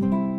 you.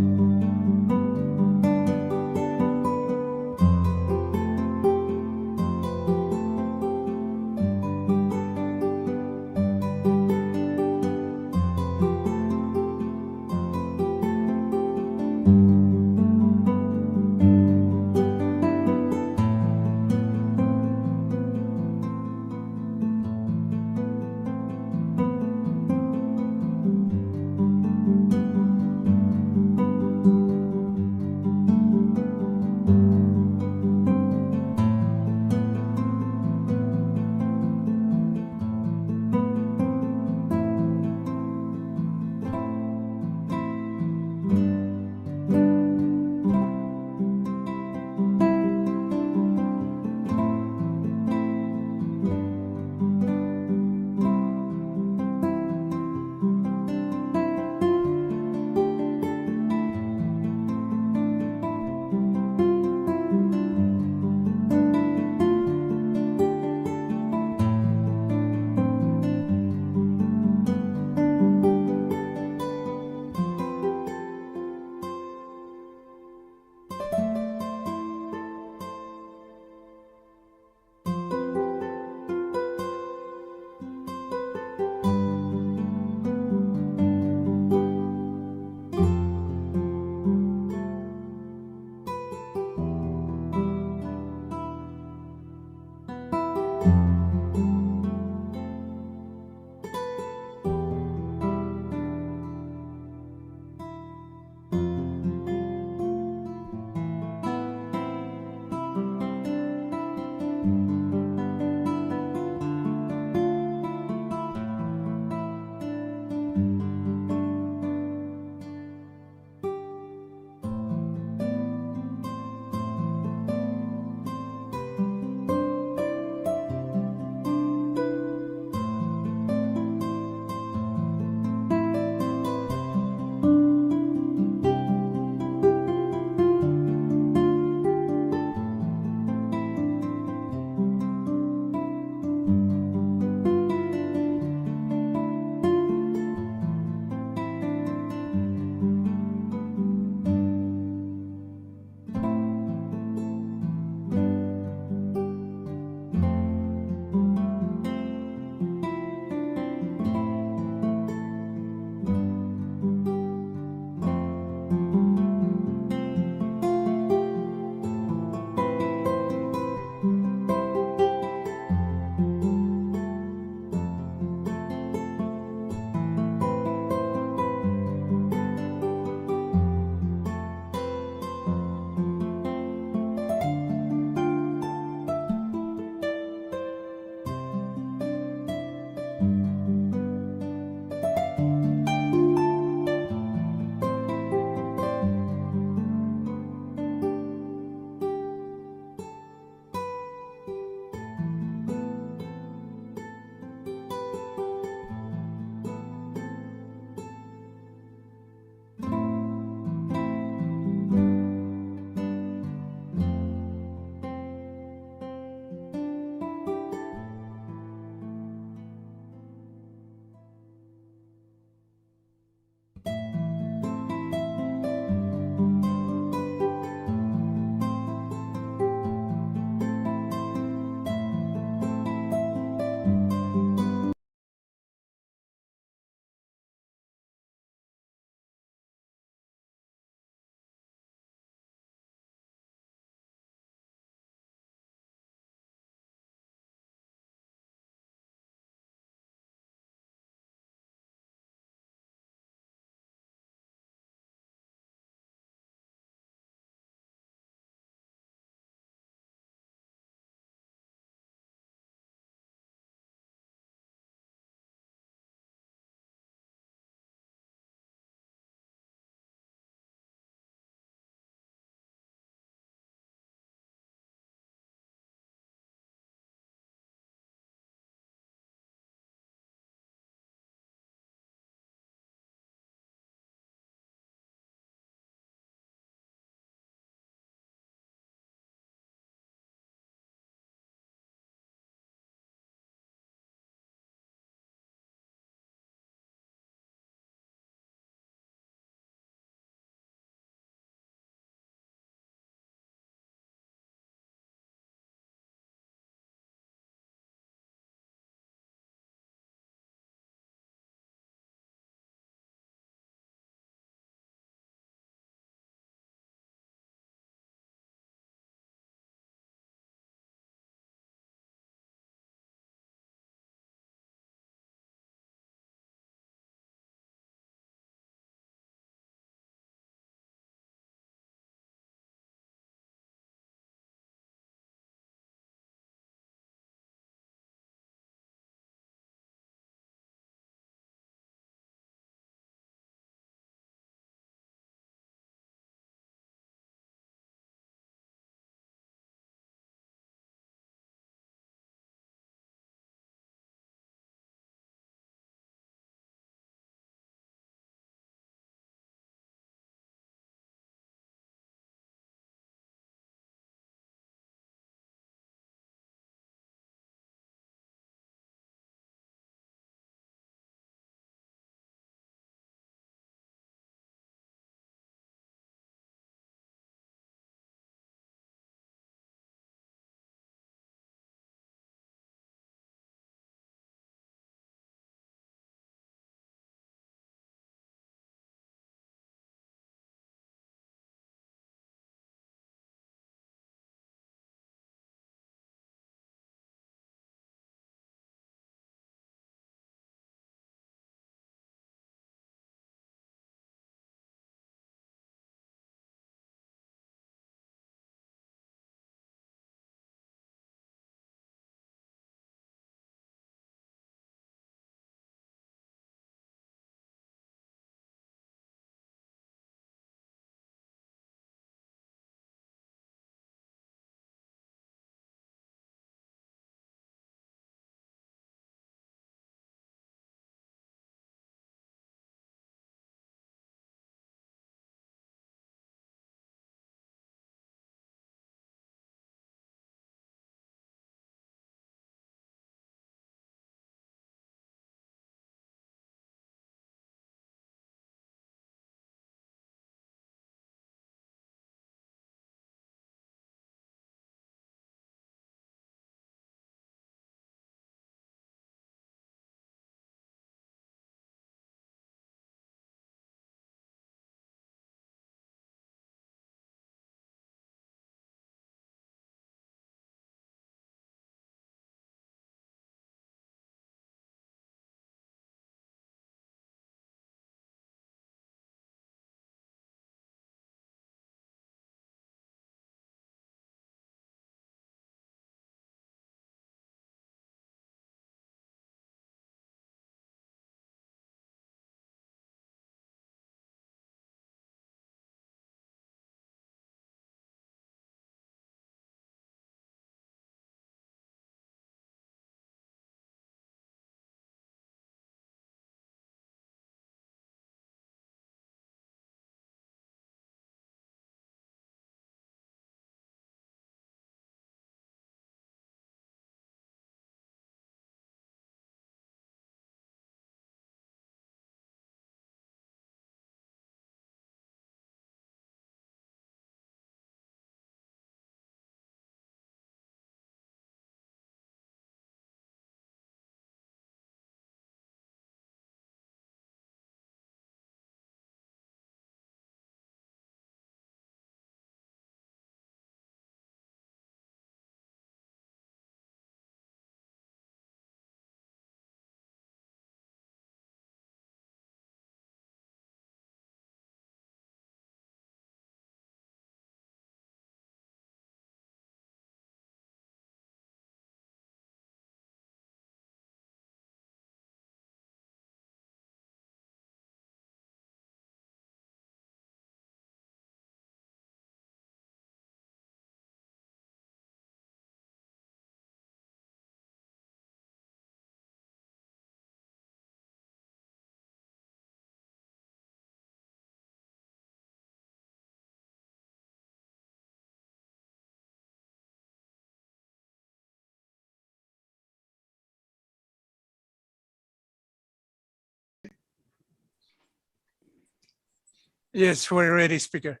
Yes, we're ready, Speaker.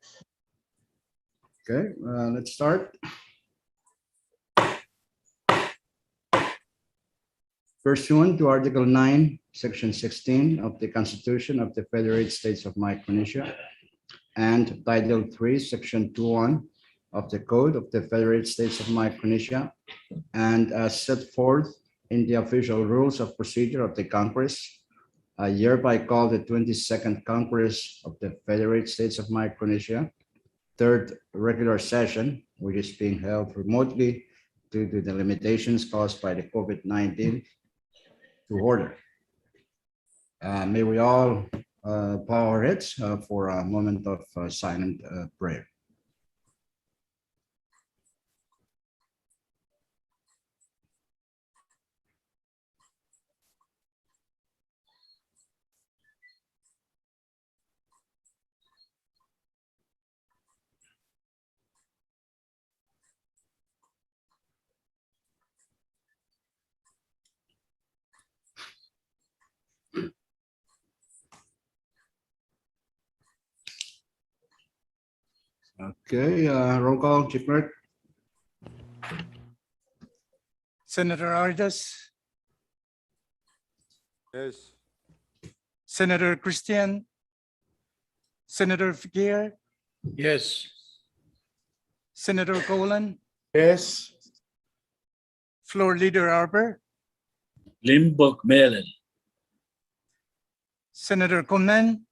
Okay, let's start. Pursuant to Article 9, Section 16 of the Constitution of the Federated States of Micronesia and Title 3, Section 21 of the Code of the Federated States of Micronesia, and as set forth in the official rules of procedure of the Congress, I hereby call the 22nd Congress of the Federated States of Micronesia, third regular session, which is being held remotely due to the limitations caused by the COVID-19, to order. May we all bow our heads for a moment of silent prayer. Okay, roll call, Chief Clerk. Senator Ardas, Yes. Senator Christian, Senator Figuer, Yes. Senator Colan, Yes. Floor Leader Arbor, Limbok Melon. Senator Conman,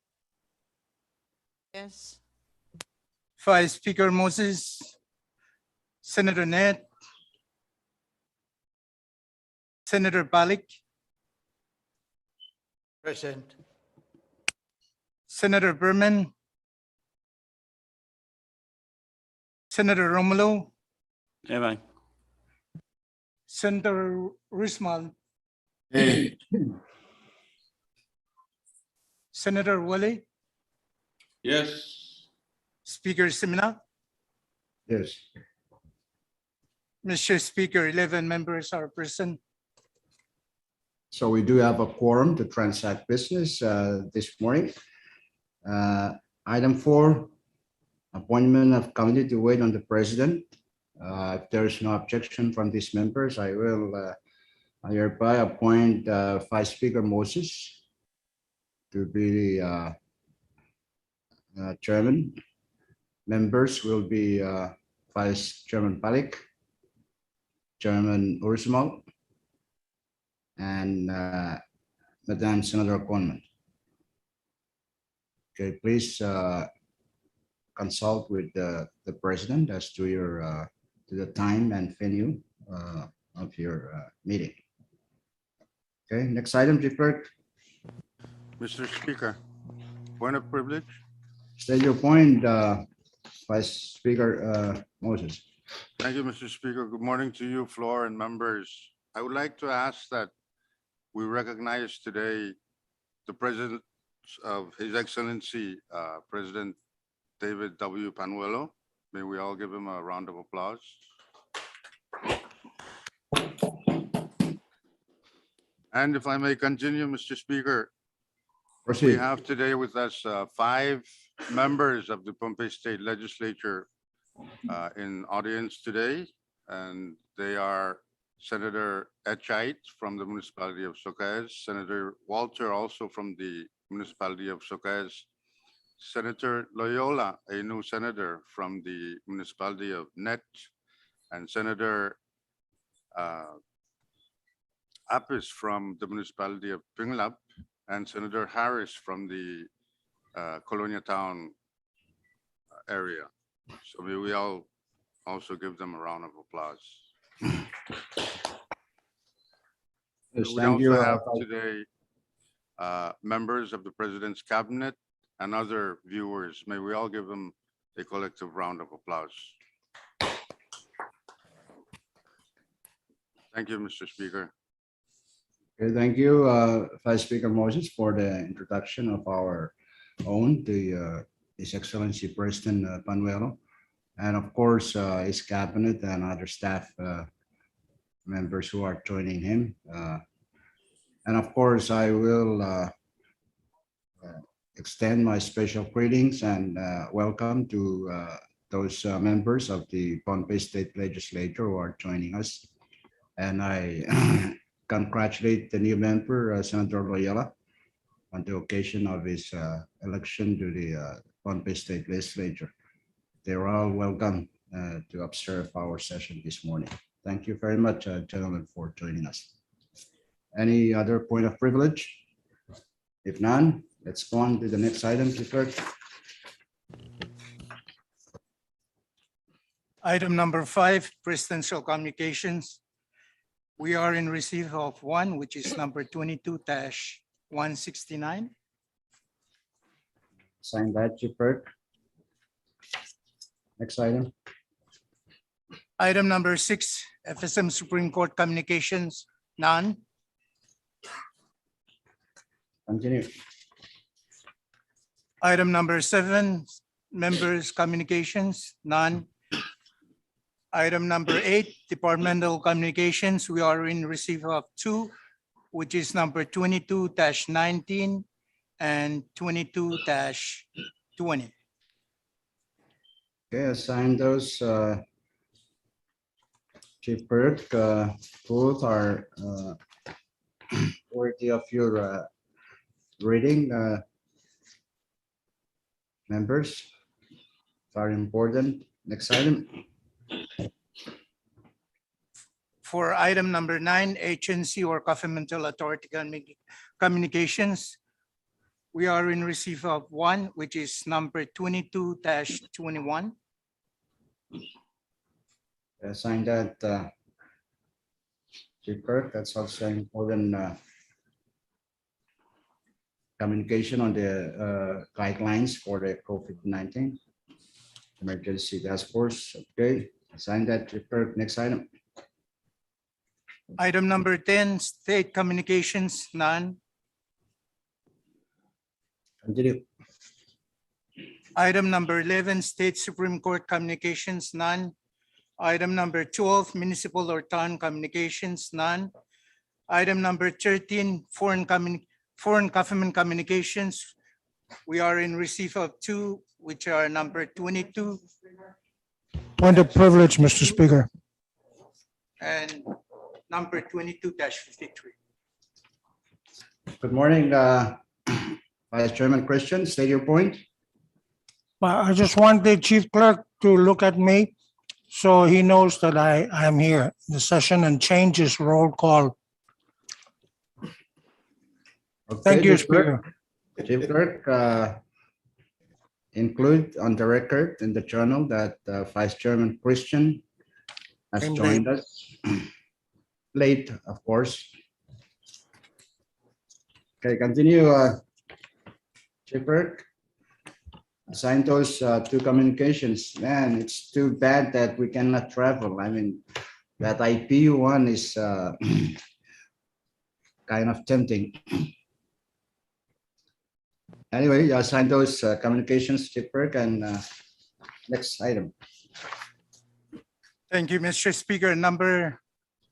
Yes. Vice Speaker Moses, Senator Net, Senator Balik, Present. Senator Berman, Senator Romulo, Amen. Senator Rismal, Hey. Senator Wale, Yes. Speaker Simina. Yes. Mr. Speaker, 11 members are present. So we do have a quorum to transact business this morning. Item 4, appointment of committee to wait on the president. If there is no objection from these members, I will hereby appoint Vice Speaker Moses to be the chairman. Members will be Vice Chairman Palik, Chairman Ursmal, and Madam Senator Conman. Okay, please consult with the president as to your to the time and venue of your meeting. Okay, next item, Chief Clerk. Mr. Speaker, point of privilege. State your point, Vice Speaker Moses. Thank you, Mr. Speaker. Good morning to you, floor and members. I would like to ask that we recognize today the President of His Excellency, President David W. Panuelo. May we all give him a round of applause. And if I may continue, Mr. Speaker, we Proceed. have today with us 5 members of the Pompey State Legislature in audience today, and they are Senator Echait from the municipality of Socaez, Senator Walter also from the municipality of Socaez, Senator Loyola, a new senator from the municipality of Net, and Senator Apis from the municipality of Pinglab, and Senator Harris from the Colonia Town area. So may we all also give them a round of applause. Yes, We thank you. also have today members of the President's Cabinet and other viewers. May we all give them a collective round of applause. Thank you, Mr. Speaker. Okay, thank you, Vice Speaker Moses, for the introduction of our own, His Excellency President Panuelo, and of course, his cabinet and other staff members who are joining him. And of course, I will extend my special greetings and welcome to those members of the Pohnpei State Legislature who are joining us. And I congratulate the new member, Senator Loyola, on the occasion of his election to the Pohnpei State Legislature. They're all welcome to observe our session this morning. Thank you very much, gentlemen, for joining us. Any other point of privilege? If none, let's go on to the next item, Chief Clerk. Item number 5, presidential communications. We are in receipt of one, which is number 22-169. Sign that, Chief Clerk. Next item. Item number 6, FSM Supreme Court communications, none. Continue. Item number 7, members' communications, none. Item number 8, departmental communications, we are in receipt of 2, which is number 22-19 and 22-20. Okay, assign those, Chief Clerk. Both are worthy of your reading. Members are important. Next item. For item number 9, agency or governmental authority communications, we are in receipt of 1, which is number 22-21. Assign that, Chief Clerk. That's also important communication on the guidelines for the COVID-19 emergency task force. Okay, assign that, Chief Clerk. Next item. Item number 10, state communications, none. Continue. Item number 11, state Supreme Court communications, none. Item number 12, municipal or town communications, none. Item number 13, foreign government communications. We are in receipt of 2, which are number 22 Point of privilege, Mr. Speaker. and number 22-53. Good morning, Vice Chairman Christian. State your point. I just want the chief clerk to look at me so he knows that I am here in the session and change his roll call. Okay, Thank you, Chief Clerk. Speaker. Chief Clerk, include on the record in the journal that Vice Chairman Christian has Came joined us. Late, of course. Okay, continue, Chief Clerk. Assign those 2 communications. Man, it's too bad that we cannot travel. I mean, that IP one is kind of tempting. Anyway, assign those communications, Chief Clerk, and next item. Thank you, Mr. Speaker.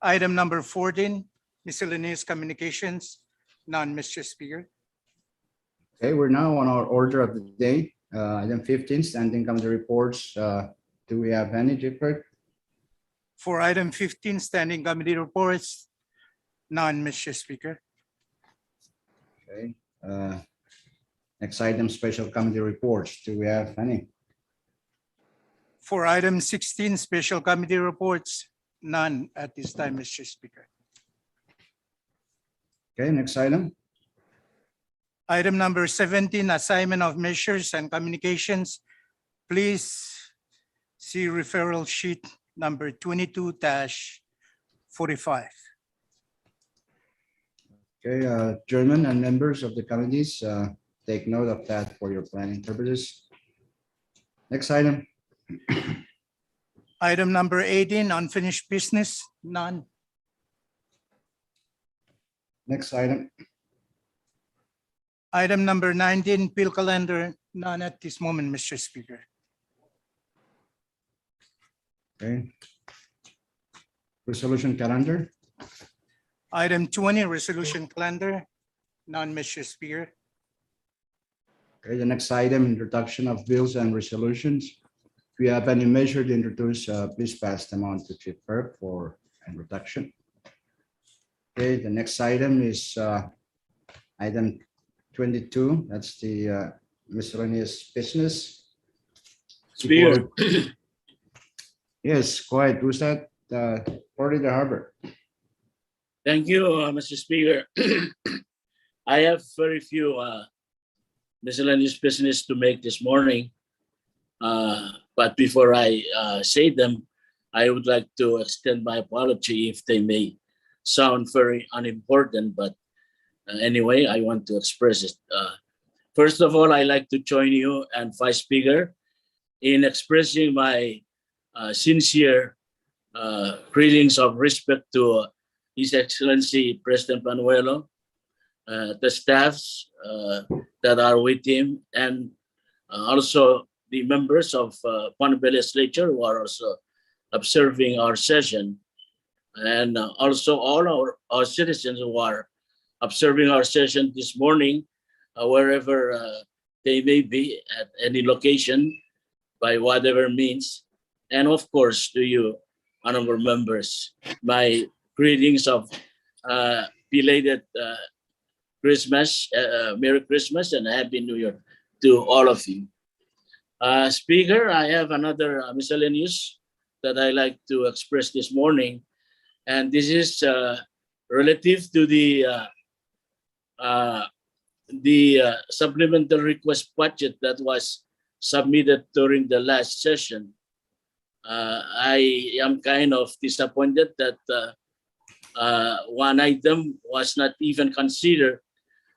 Item number 14, miscellaneous communications, none, Mr. Speaker. Okay, we're now on our order of the day. Item 15, standing committee reports. Do we have any, Chief Clerk? For item 15, standing committee reports, none, Mr. Speaker. Okay. Next item, special committee reports. Do we have any? For item 16, special committee reports, none at this time, Mr. Speaker. Okay, next item. Item number 17, assignment of measures and communications. Please see referral sheet number 22-45. Okay, Chairman and members of the committees, take note of that for your planning purposes. Next item. Item number 18, unfinished business, none. Next item. Item number 19, bill calendar, none at this moment, Mr. Speaker. Okay. Resolution calendar. Item 20, resolution calendar, none, Mr. Speaker. Okay, the next item, introduction of bills and resolutions. If you have any measure to introduce, please pass them on to Chief Clerk for introduction. Okay, the next item is item 22. That's the miscellaneous business. Speaker, Yes, quiet. Who's that? Port of the Harbor. thank you, Mr. Speaker. I have very few miscellaneous business to make this morning. But before I say them, I would like to extend my apology if they may sound very unimportant, but anyway, I want to express it. First of all, I'd like to join you and Vice Speaker in expressing my sincere greetings of respect to His Excellency President Panuelo, the staffs that are with him, and also the members of Panabel Legislature who are also observing our session, and also all our citizens who are observing our session this morning, wherever they may be at any location, by whatever means. And of course, to you, honorable members, my greetings of belated Christmas, Merry Christmas and Happy New Year to all of you. Speaker, I have another miscellaneous that I like to express this morning, and this is relative to the supplemental request budget that was submitted during the last session. I am kind of disappointed that one item was not even considered,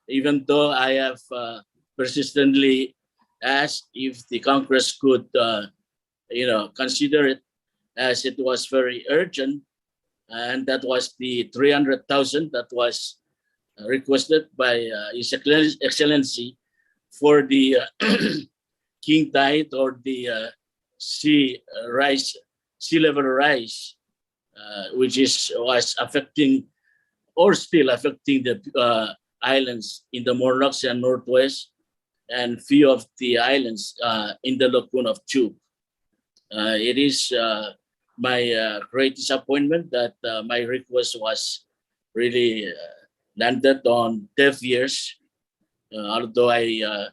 even though I have persistently asked if the Congress could, consider it, as it was very urgent, and that was the 300,000 that was requested by His Excellency for the king tide, or the sea level rise, which was affecting or still affecting the islands in the Morlocks and Northwest, and few of the islands in the Lagoon of Chuuk. It is my great disappointment that my request was really landed on deaf ears, although I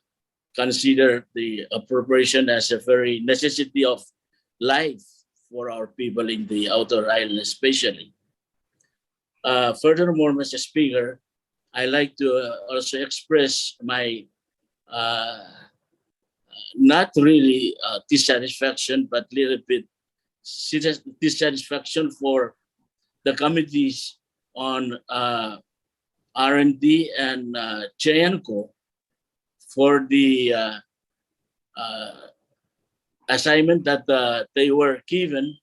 consider the appropriation as a very necessity of life for our people in the outer island especially. Furthermore, Mr. Speaker, I like to also express my not really dissatisfaction, but a little bit dissatisfaction for the committees on R&D and JNCO for the assignment that they were given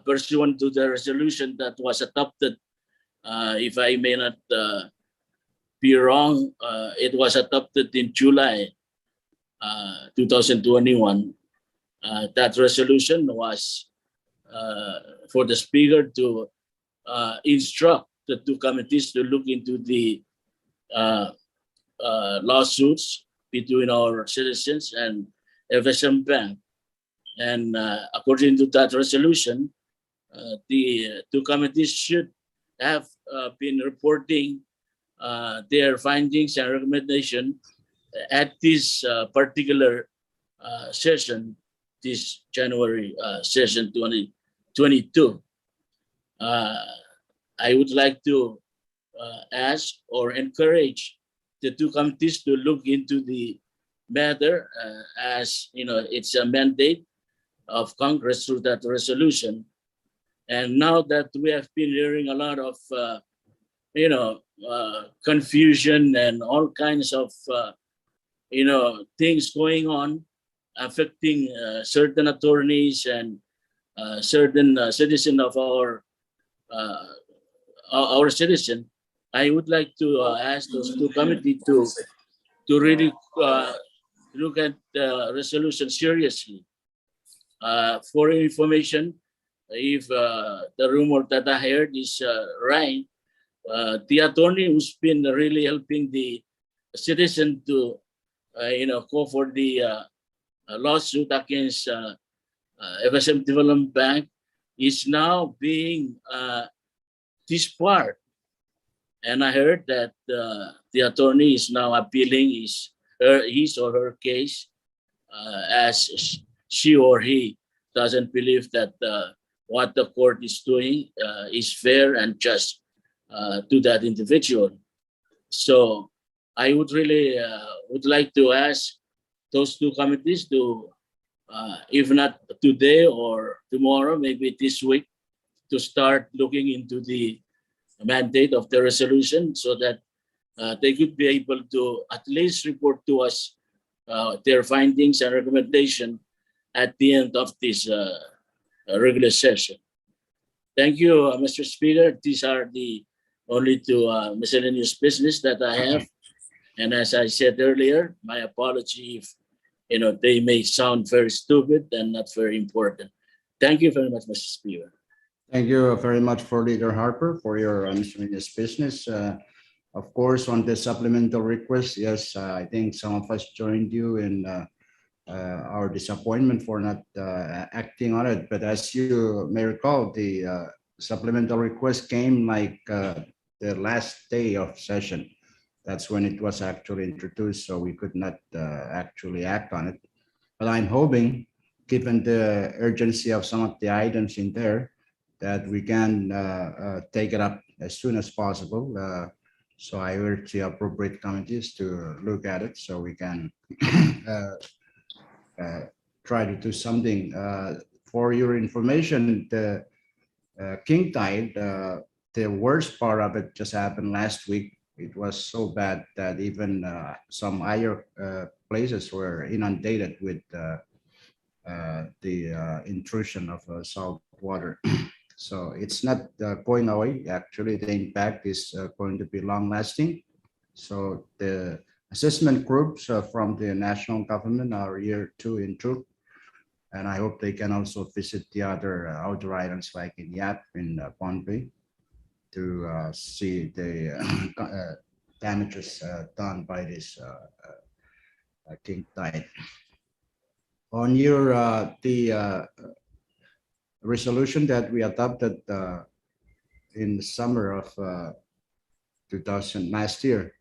pursuant to the resolution that was adopted. If I may not be wrong, it was adopted in July 2021. That resolution was for the Speaker to instruct the two committees to look into the lawsuits between our citizens and FSM Bank. And according to that resolution, the two committees should have been reporting their findings and recommendation at this particular session, this January session 2022. I would like to ask or encourage the two committees to look into the matter, as you know, it's a mandate of Congress through that resolution. And now that we have been hearing a lot of confusion and all kinds of things going on affecting certain attorneys and certain citizen of our citizen, I would like to ask those two committees to really look at the resolution seriously. For information, if the rumor that I heard is right, the attorney who's been really helping the citizen to go for the lawsuit against FSM Development Bank is now being disbarred. And I heard that the attorney is now appealing his or her case as she or he doesn't believe that what the court is doing is fair and just to that individual. So I would really would like to ask those two committees to, if not today or tomorrow, maybe this week, to start looking into the mandate of the resolution so that they could be able to at least report to us their findings and recommendation at the end of this regular session. Thank you, Mr. Speaker. These are the only two miscellaneous business that I have. And as I said earlier, my apology if they may sound very stupid and not very important. Thank you very much, Mr. Speaker. Thank you very much for Leader Harper for your miscellaneous business. Of course, on the supplemental request, yes, I think some of us joined you in our disappointment for not acting on it. But as you may recall, the supplemental request came like the last day of session. That's when it was actually introduced, so we could not actually act on it. But I'm hoping, given the urgency of some of the items in there, that we can take it up as soon as possible. So I urge the appropriate committees to look at it so we can try to do something. For your information, the king tide, the worst part of it just happened last week. It was so bad that even some higher places were inundated with the intrusion of salt water. So it's not going away. Actually, the impact is going to be long lasting. So the assessment groups from the national government are here too in truth. And I hope they can also visit the other outer islands like in Yap, in Pohnpei, to see the damages done by this king tide. On your the resolution that we adopted in the summer of 2000 last year,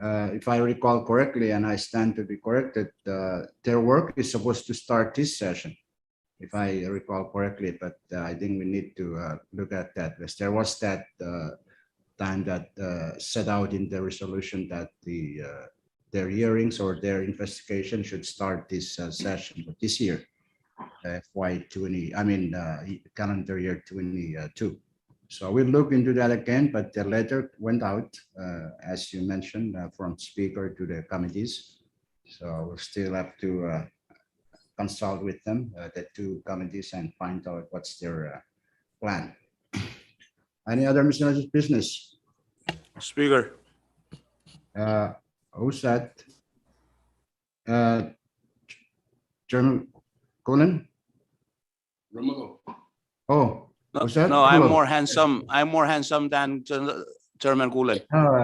if I recall correctly, and I stand to be corrected, their work is supposed to start this session, if I recall correctly, but I think we need to look at that, because there was that time that set out in the resolution that their hearings or their investigation should start this session this year, FY20, I mean calendar year 22. So we'll look into that again, but the letter went out, as you mentioned, from speaker to the committees. So we'll still have to consult with them, the two committees, and find out what's their plan. Any other miscellaneous business? Speaker. Who's that? Chairman Cullen? Romulo. Oh, No, who's that? no, I'm Romulo. more handsome. I'm more handsome than Chairman Gulen.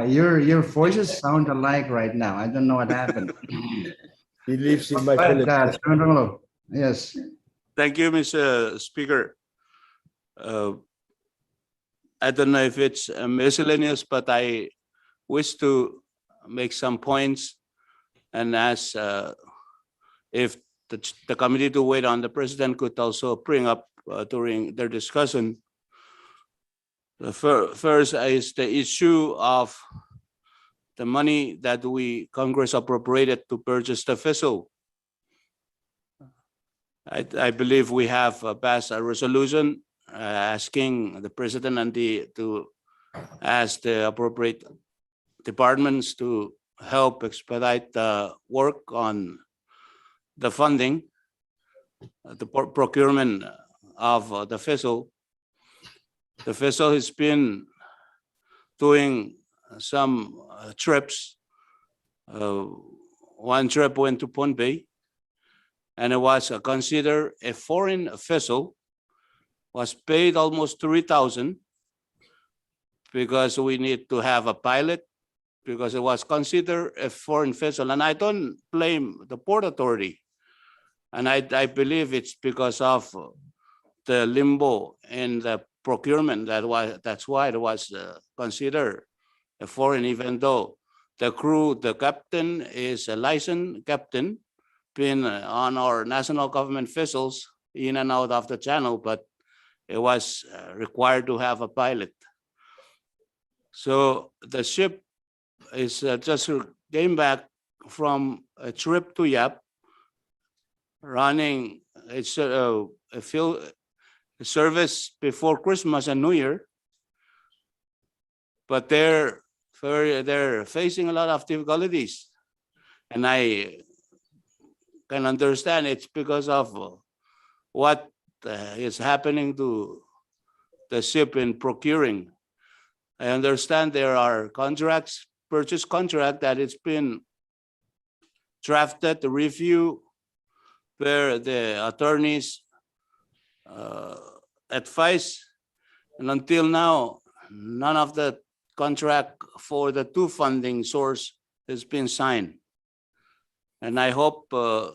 Your voices sound alike right now. I don't know what happened. He lives in my But, village. Chairman Romulo, yes. Thank you, Mr. Speaker. I don't know if it's miscellaneous, but I wish to make some points and ask if the committee to wait on the president could also bring up during their discussion. The first is the issue of the money that Congress appropriated to purchase the vessel. I believe we have passed a resolution asking the president and to ask the appropriate departments to help expedite the work on the funding, the procurement of the vessel. The vessel has been doing some trips. One trip went to Pohnpei, and it was considered a foreign vessel, was paid almost 3,000 because we need to have a pilot because it was considered a foreign vessel. And I don't blame the Port Authority. And I believe it's because of the limbo in the procurement that's why it was considered a foreign, even though the crew, the captain is a licensed captain, been on our national government vessels in and out of the channel, but it was required to have a pilot. So the ship is just came back from a trip to Yap, running its a field service before Christmas and New Year, but they're facing a lot of difficulties, and I can understand it's because of what is happening to the ship in procuring. I understand there are contracts, purchase contract that it's been drafted to review where the attorneys advice, and until now, none of the contract for the two funding source has been signed. And I hope the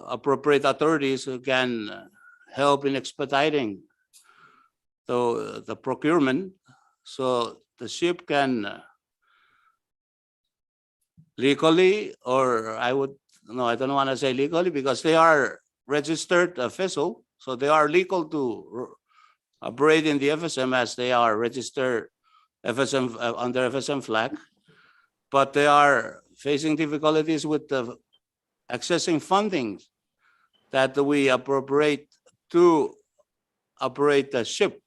appropriate authorities can help in expediting the procurement, so the ship can legally, or I don't want to say legally because they are registered vessel, so they are legal to operate in the FSM as they are registered FSM under FSM flag, but they are facing difficulties with the accessing funding that we appropriate to operate the ship.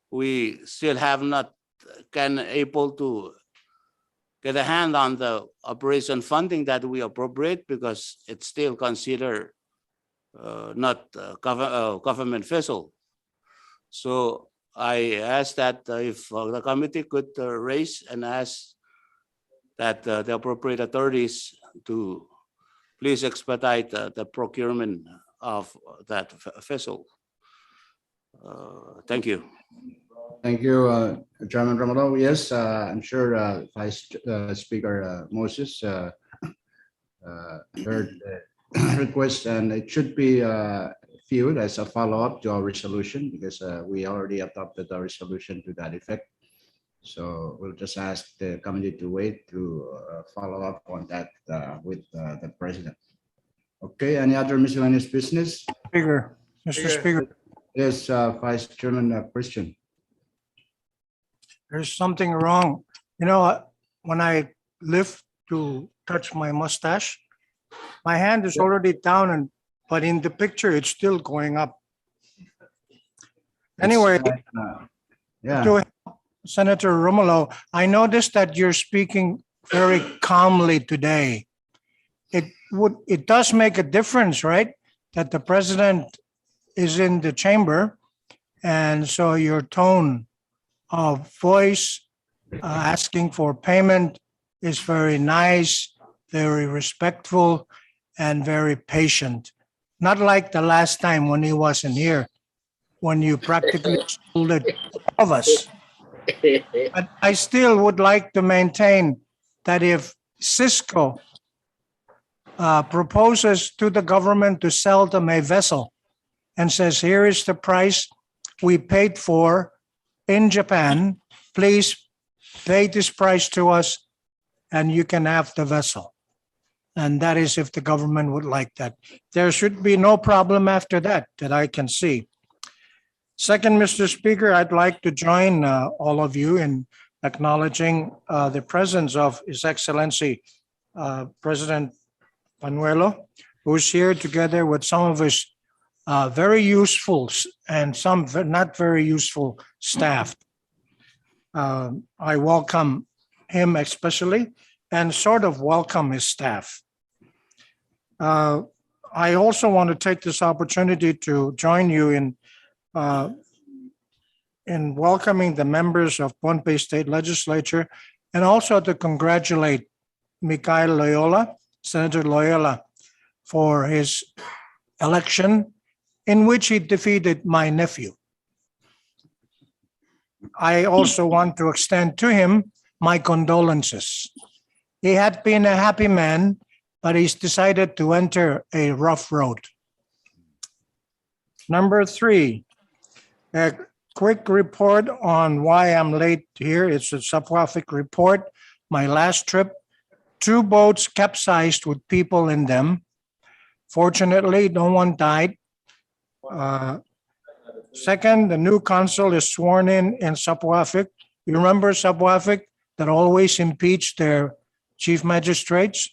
We still have not able to get a hand on the operation funding that we appropriate because it's still considered not government vessel. So I ask that if the committee could raise and ask that the appropriate authorities to please expedite the procurement of that vessel. Thank you. Thank you, Chairman Romero. Yes, I'm sure Vice Speaker Moses heard the request, and it should be viewed as a follow-up to our resolution because we already adopted a resolution to that effect. So we'll just ask the committee to wait to follow up on that with the president. Okay, any other miscellaneous business? Speaker, Mr. Speaker, Yes, Vice Chairman Christian. there's something wrong. When I lift to touch my mustache, my hand is already down, but in the picture, it's still going up. Anyway, Yeah. to Senator Romulo, I noticed that you're speaking very calmly today. It does make a difference, right? That the president is in the chamber, and so your tone of voice asking for payment is very nice, very respectful, and very patient. Not like the last time when he wasn't here, when you practically scolded all of us. But I still would like to maintain that if Cisco proposes to the government to sell them a vessel and says, here is the price we paid for in Japan, please pay this price to us and you can have the vessel. And that is if the government would like that. There should be no problem after that I can see. Second, Mr. Speaker, I'd like to join all of you in acknowledging the presence of His Excellency President Panuelo, who's here together with some of his very useful and some not very useful staff. I welcome him especially and sort of welcome his staff. I also want to take this opportunity to join you in welcoming the members of Pohnpei State Legislature and also to congratulate Mikhail Loyola, Senator Loyola, for his election in which he defeated my nephew. I also want to extend to him my condolences. He had been a happy man, but he's decided to enter a rough road. Number 3, a quick report on why I'm late here. It's a SAPWAFIC report. My last trip, 2 boats capsized with people in them. Fortunately, no one died. Second, the new council is sworn in SAPWAFIC. You remember SAPWAFIC that always impeach their chief magistrates?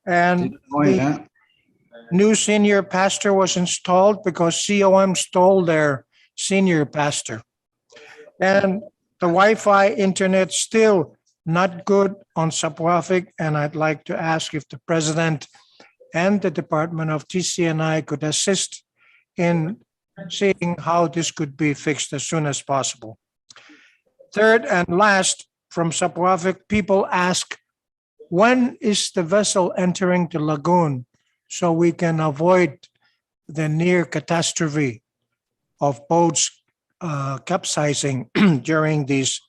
And Point, the huh? new senior pastor was installed because COM stole their senior pastor. And the Wi-Fi internet still not good on SAPWAFIC, and I'd like to ask if the president and the Department of TCNI could assist in seeing how this could be fixed as soon as possible. Third and last, from SAPWAFIC, people ask, when is the vessel entering the lagoon so we can avoid the near catastrophe of boats capsizing during these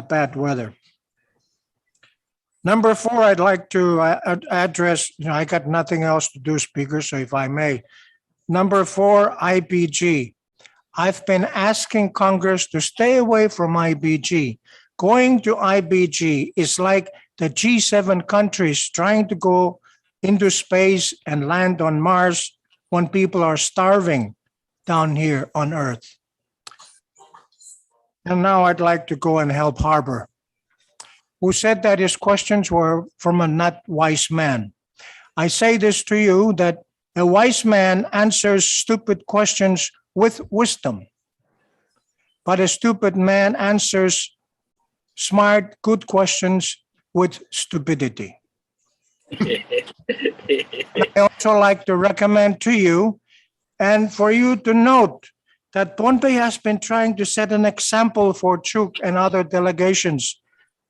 bad weather? Number 4, I'd like to address, I got nothing else to do, Speaker, so if I may. Number 4, IBG. I've been asking Congress to stay away from IBG. Going to IBG is like the G7 countries trying to go into space and land on Mars when people are starving down here on Earth. And now I'd like to go and help Harbor, who said that his questions were from a not wise man. I say this to you, that a wise man answers stupid questions with wisdom, but a stupid man answers smart, good questions with stupidity. I also like to recommend to you and for you to note that Pohnpei has been trying to set an example for Chuk and other delegations.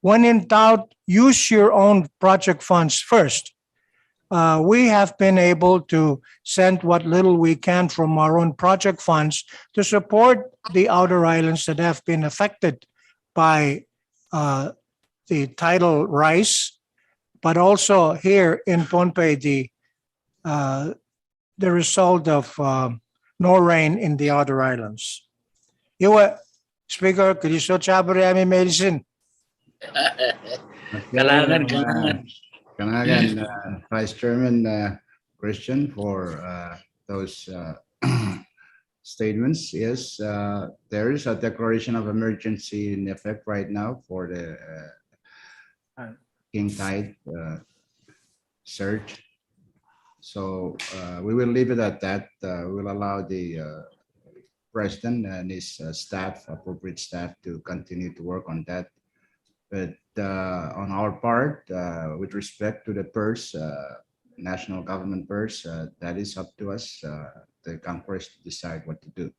When in doubt, use your own project funds first. We have been able to send what little we can from our own project funds to support the outer islands that have been affected by the tidal rise, but also here in Pohnpei, the result of no rain in the outer islands. Speaker, could you show Chabari medicine? Kailangan. Kanagan, Vice Chairman Christian, for those statements. Yes, there is a declaration of emergency in effect right now for the king tide surge. So we will leave it at that. We will allow the president and his staff, appropriate staff, to continue to work on that. But on our part, with respect to the purse, national government purse, that is up to us, the Congress, to decide what to do.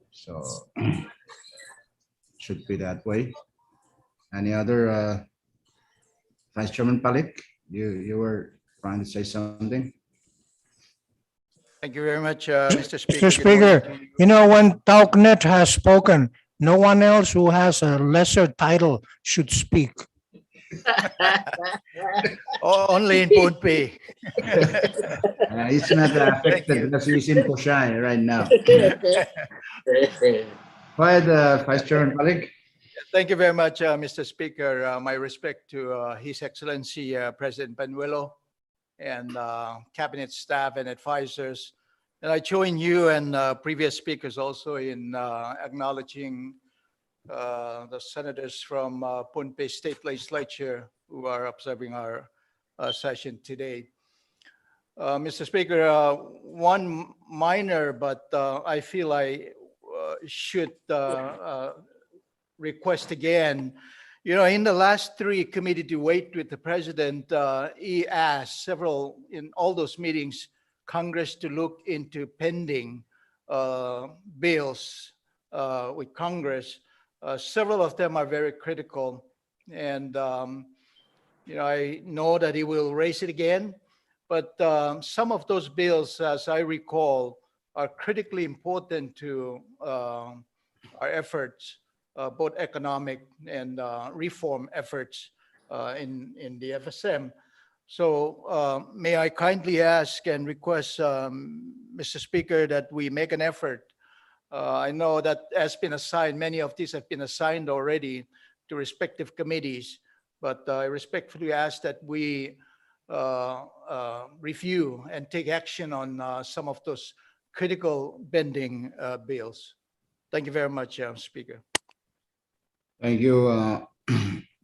So should be that way. Any other Vice Chairman Palik, you were trying to say something? Thank you very much, Mr. Speaker. Mr. Speaker, you know, when Tauknet has spoken, no one else who has a lesser title should speak. Only in Pohnpei. He's not affected because he's in Pushai right now. Go ahead, Vice Chairman Palik. Thank you very much, Mr. Speaker. My respect to His Excellency President Panuelo and cabinet staff and advisors. And I join you and previous speakers also in acknowledging the senators from Pohnpei State Legislature who are observing our session today. Mr. Speaker, one minor, but I feel I should request again. You know, in the last 3 committee debate with the president, he asked several, in all those meetings, Congress to look into pending bills with Congress. Several of them are very critical. And, you know, I know that he will raise it again. But some of those bills, as I recall, are critically important to our efforts both economic and reform efforts in the FSM. So may I kindly ask and request, Mr. Speaker, that we make an effort. I know that has been assigned, many of these have been assigned already to respective committees, but I respectfully ask that we review and take action on some of those critical bending bills. Thank you very much, Speaker. Thank you,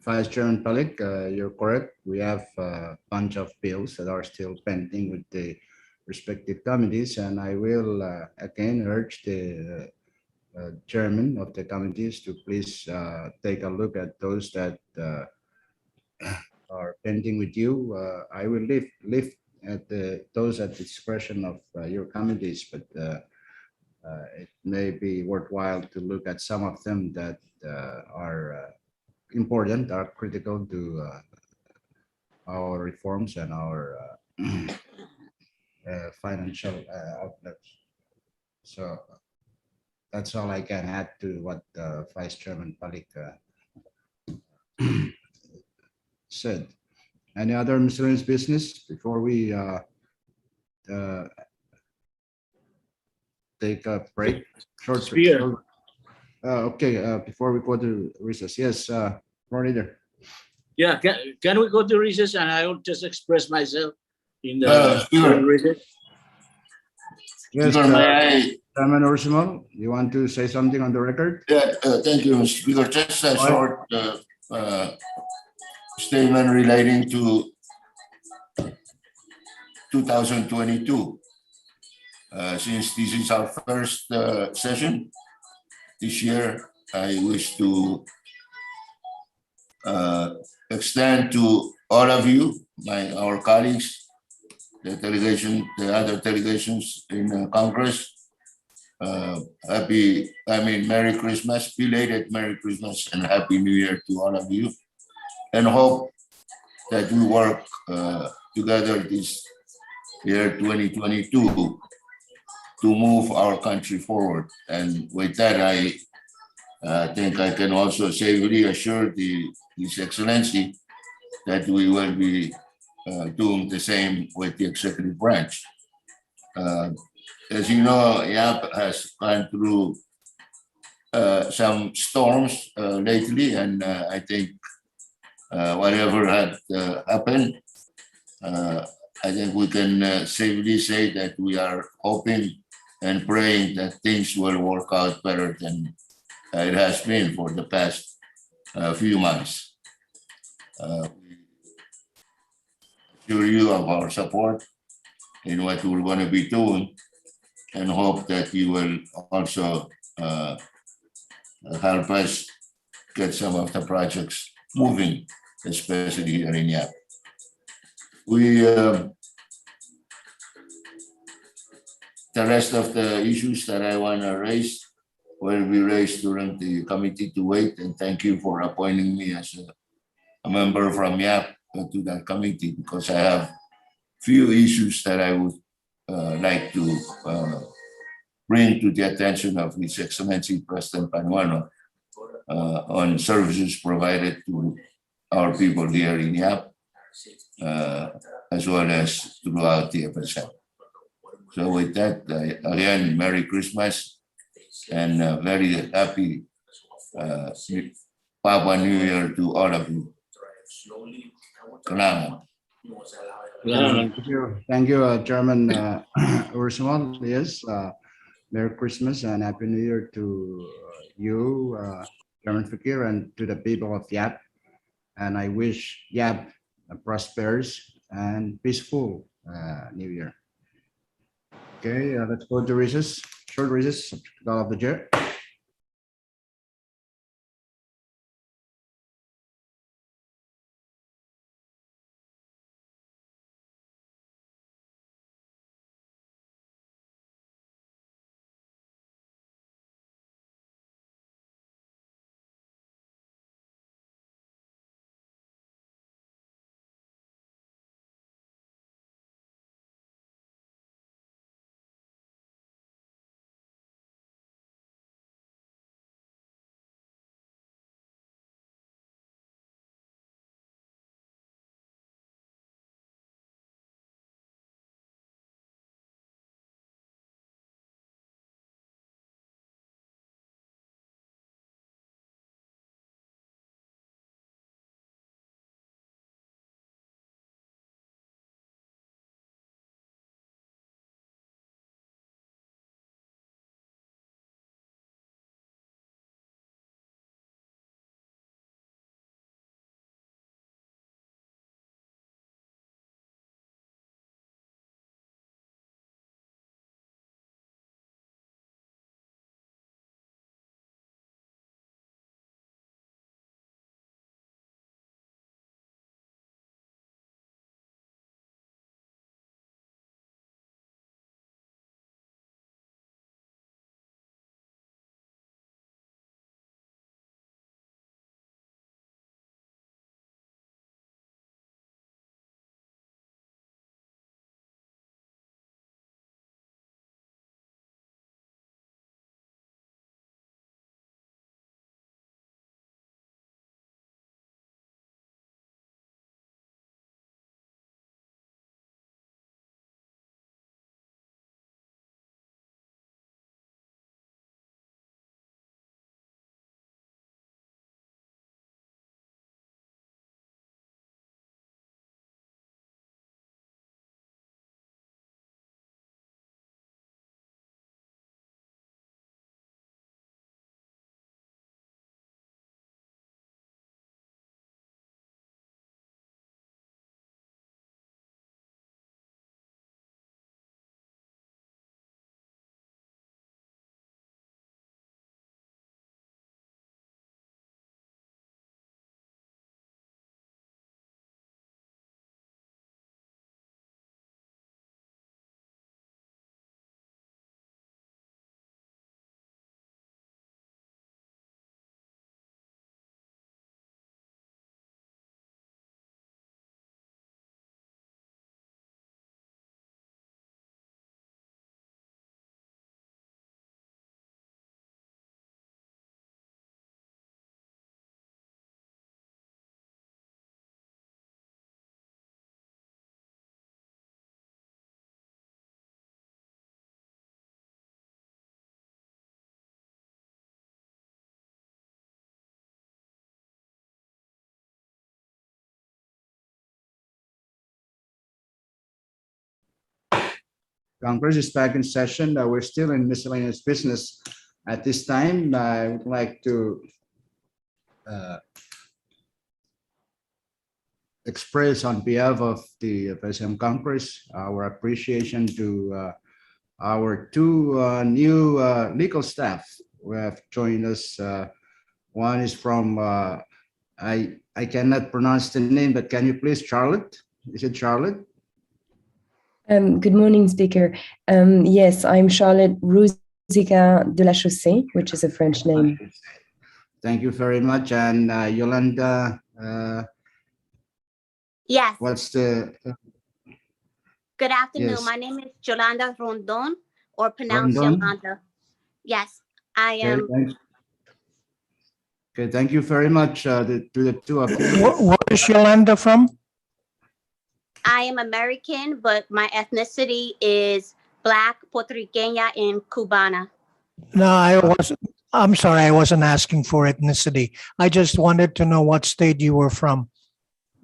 Vice Chairman Palik. You're correct. We have a bunch of bills that are still pending with the respective committees, and I will again urge the chairman of the committees to please take a look at those that are pending with you. I will leave at those at the discretion of your committees, but it may be worthwhile to look at some of them that are important, are critical to our reforms and our financial outlets. So that's all I can add to what Vice Chairman Palik said. Any other miscellaneous business before we take a break? Speaker. Okay, before we go to recess, yes, Floor Leader. Yeah, can we go to recess and I will just express myself in the Speaker. recess? Yes, Speaker, may I? Chairman Ursumal, you want to say something on the record? Yeah, thank you, Mr. Speaker. Just a short statement relating to 2022. Since this is our first session this year, I wish to extend to all of you, our colleagues, the delegation, the other delegations in Congress, Merry Christmas, belated Merry Christmas and Happy New Year to all of you, and hope that we work together this year 2022 to move our country forward. And with that, I think I can also safely assure His Excellency that we will be doing the same with the executive branch. As you know, YAP has gone through some storms lately, and I think whatever had happened, I think we can safely say that we are hoping and praying that things will work out better than it has been for the past few months. We assure you of our support in what we're going to be doing, and hope that you will also help us get some of the projects moving, especially here in Yap. The rest of the issues that I want to raise will be raised during the committee to wait, and thank you for appointing me as a member from Yap to that committee, because I have few issues that I would like to bring to the attention of His Excellency President Panuano on services provided to our people here in Yap, as well as throughout the FSM. So with that, again, Merry Christmas and very happy Papa New Year to all of you. Salamat. Thank you, Chairman Ursumal. Yes, Merry Christmas and Happy New Year to you, Chairman Fakir, and to the people of Yap. And I wish Yap a prosperous and peaceful New Year. Okay, let's go to recess, short recess, call of the chair. Congress is back in session. We're still in miscellaneous business. At this time, I would like to express on behalf of the FSM Congress our appreciation to our two new legal staff who have joined us. One is from, I cannot pronounce the name, but can you please, Charlotte? Is it Charlotte? Good morning, Speaker. Yes, I'm Charlotte Ruzica de la Chaussée, which is a French name. Thank you very much. And Yolanda, Yes, what's the good afternoon. yes. My name is Yolanda Rondon, or pronounced Rondon? Yolanda. Yes, I Okay, am. thanks. Okay, thank you very much to the two of you. Where is Yolanda from? I am American, but my ethnicity is Black, Puerto Riqueña, and Cubana. No, I'm sorry, I wasn't asking for ethnicity. I just wanted to know what state you were from.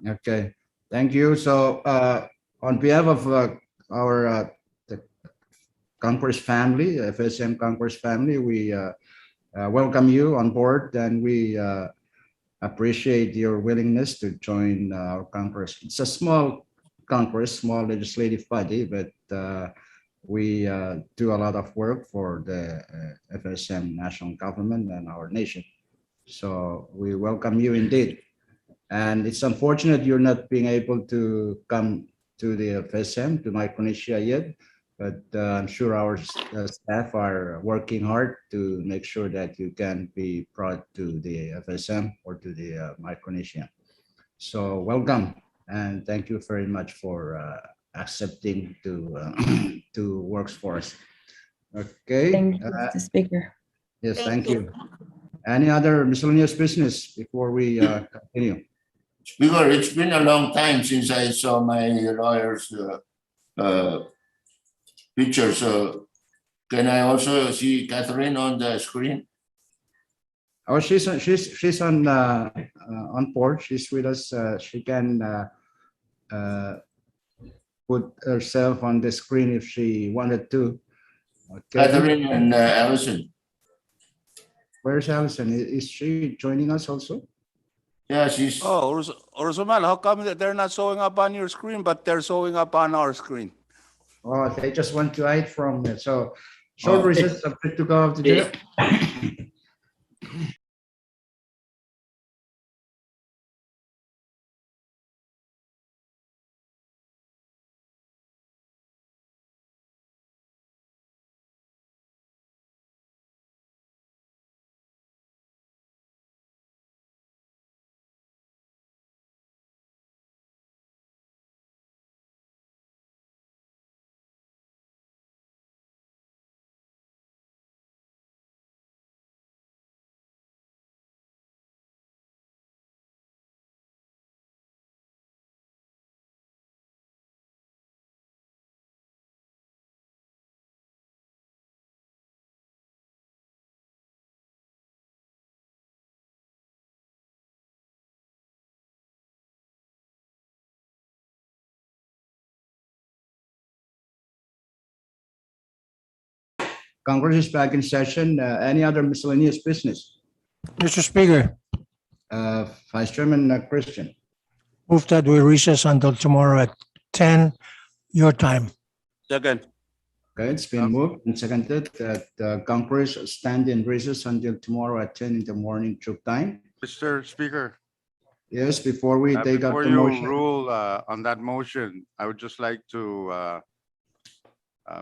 Okay, thank you. So on behalf of our the Congress family, FSM Congress family, we welcome you on board, and we appreciate your willingness to join our Congress. It's a small Congress, small legislative body, but we do a lot of work for the FSM national government and our nation. So we welcome you indeed. And it's unfortunate you're not being able to come to the FSM, to Micronesia yet, but I'm sure our staff are working hard to make sure that you can be brought to the FSM or to the Micronesia. So welcome, and thank you very much for accepting to work for us. Okay. Thank you, Mr. Speaker. Yes, Thank thank you. Any other miscellaneous business before we continue? Speaker, it's been a long time since I saw my lawyer's picture. So can I also see Catherine on the screen? Oh, she's on board. She's with us. She can put herself on the screen if she wanted to. Okay. Catherine and Allison. Where's Allison? Is she joining us also? Yeah, she's. Oh, Rosamel, how come that they're not showing up on your screen, but they're showing up on our screen? Oh, they just want to hide from it. So short Oh. recess, subject to go of the chair. Congress is back in session. Any other miscellaneous business? Mr. Speaker, Vice Chairman Christian. move that we recess until tomorrow at 10 your time. Second. Okay, it's been moved and seconded that Congress stand in recess until tomorrow at 10 in the morning Truk time. Mr. Speaker, Yes, before we take up before the you motion. rule on that motion, I would just like to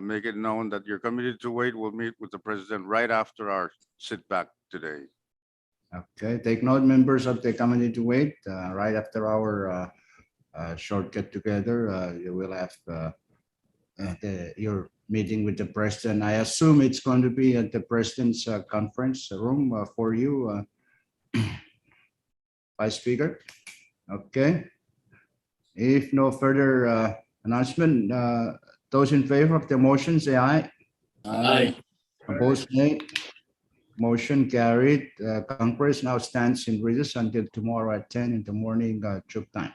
make it known that your committee to wait will meet with the president right after our sit back today. Okay, take note, members of the committee to wait, right after our short get together, you will have your meeting with the president. I assume it's going to be at the president's conference room for you, Vice Speaker. Okay. If no further announcement, those in favor of the motion say aye. Aye. Opposed, nay. Motion carried. Congress now stands in recess until tomorrow at 10 in the morning, Truk time.